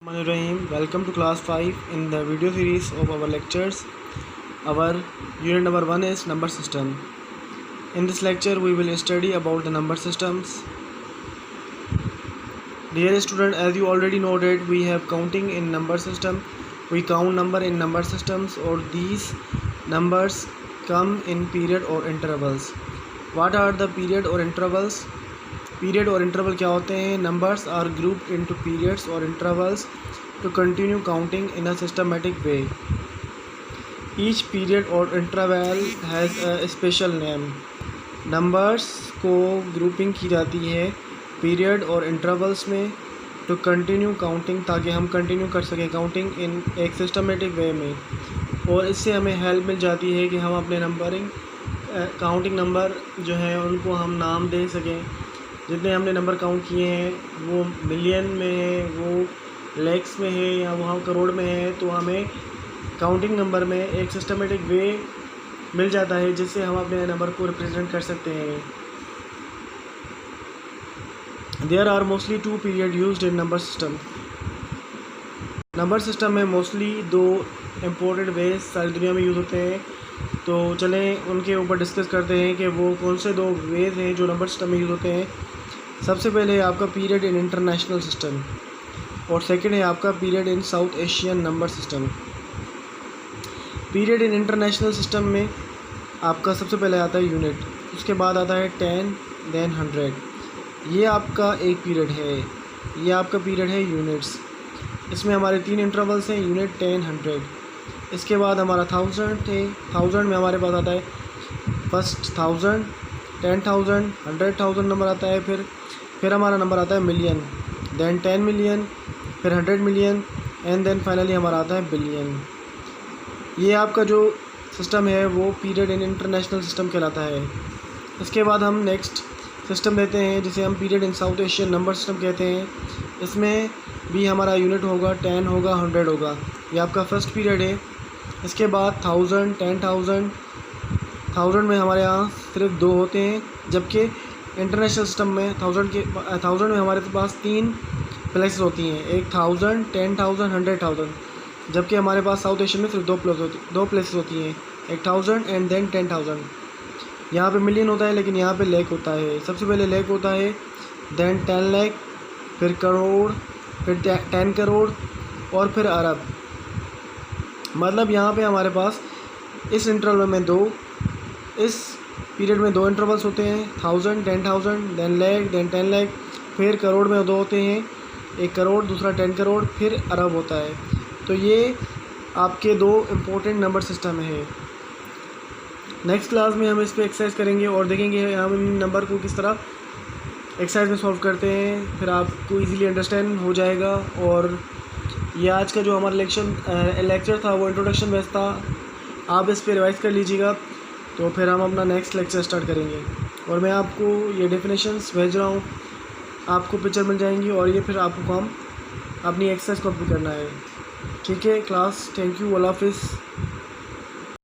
Rahim. Welcome to class 5 in the video series of our lectures. Our unit number 1 is number system. In this lecture we will study about the number systems. Dear student, as you already know that we have counting in number system. We count number in number systems, or these numbers come in period or intervals. What are the period or intervals? Period और interval क्या होते हैं? Numbers are grouped into periods और intervals to continue counting in a systematic way. Each period और interval has a special name. Numbers को grouping की जाती है पीरियड और इंटरवल्स में टू कंटिन्यू काउंटिंग, ताकि हम कंटिन्यू कर सकें काउंटिंग इन एक सिस्टमेटिक वे में. और इससे हमें हेल्प मिल जाती है कि हम अपने नंबरिंग काउंटिंग नंबर जो है उनको हम नाम दे सकें. जितने हमने नंबर काउंट किए हैं वो मिलियन में है, वो लैक्स में है, या वहाँ करोड़ में है, तो हमें काउंटिंग नंबर में एक सिस्टमेटिक वे मिल जाता है जिससे हम अपने नंबर को रिप्रेजेंट कर सकते हैं. There are mostly 2 period used in number system. Number system में मोस्टली 2 इम्पोर्टेंट वेज सारी दुनिया में यूज़ होते हैं. तो चलें उनके ऊपर डिस्कस करते हैं कि वो कौन से 2 वेज हैं जो नंबर सिस्टम में यूज़ होते हैं. सबसे पहले है आपका पीरियड इन इंटरनेशनल सिस्टम, और सेकंड है आपका period in south Asian number system. Period in international system में आपका सबसे पहले आता है यूनिट, उसके बाद आता है 10, देन 100. ये आपका एक पीरियड है, ये आपका पीरियड है यूनिट्स. इसमें हमारे 3 इंटरवल्स हैं, यूनिट, 10, 100. इसके बाद हमारा 1000 है. 1000 में हमारे पास आता है फर्स्ट 1000, 10,000, 100,000 नंबर आता है. फिर हमारा नंबर आता है मिलियन, देन 10 मिलियन, फिर 100 मिलियन, एंड देन फाइनली हमारा आता है बिलियन. ये आपका जो सिस्टम है वो पीरियड इन इंटरनेशनल सिस्टम कहलाता है. इसके बाद हम नेक्स्ट सिस्टम लेते हैं जिसे हम period in south Asian number system कहते हैं. इसमें भी हमारा यूनिट होगा, 10 होगा, 100 होगा. ये आपका फर्स्ट पीरियड है. इसके बाद 1000, 10,000. 1000 में हमारे यहाँ सिर्फ 2 होते हैं, जबकि इंटरनेशनल सिस्टम में 1000 में हमारे पास 3 प्लेसेस होती हैं, एक 1000, 10,000, 100,000. जबकि हमारे पास साउथ एशियन में सिर्फ 2 प्लेसेस होती हैं, एक 1000 एंड देन 10,000. यहाँ पे मिलियन होता है लेकिन यहाँ पे लैख होता है. सबसे पहले लैख होता है, देन 10 लाख, फिर करोड़, फिर 10 करोड़, और फिर अरब. मतलब यहाँ पे हमारे पास इस इंटरवल में इस पीरियड में 2 इंटरवल्स होते हैं, 1000, 10,000, देन लैख, देन 10 लाख, फिर करोड़ में 2 होते हैं, एक करोड़, दूसरा 10 करोड़, फिर अरब होता है. तो ये आपके 2 इम्पोर्टेंट नंबर सिस्टम है. नेक्स्ट क्लास में हम इस पर एक्सरसाइज करेंगे और देखेंगे हम इन नंबर को किस तरह एक्सरसाइज में सॉल्व करते हैं. फिर आपको इजीली अंडरस्टैंड हो जाएगा. और ये आज का जो हमारा लेक्चर था वो इंट्रोडक्शन बेस्ड था. आप इस पर रिवाइज कर लीजिएगा, तो फिर हम अपना नेक्स्ट लेक्चर स्टार्ट करेंगे. और मैं आपको ये डेफिनेशंस भेज रहा हूँ, आपको पिक्चर मिल जाएंगी, और ये फिर आपको काम अपनी एक्सरसाइज कॉपी करना है. ठीक है क्लास, थैंक यू, अल्लाह हाफिज़.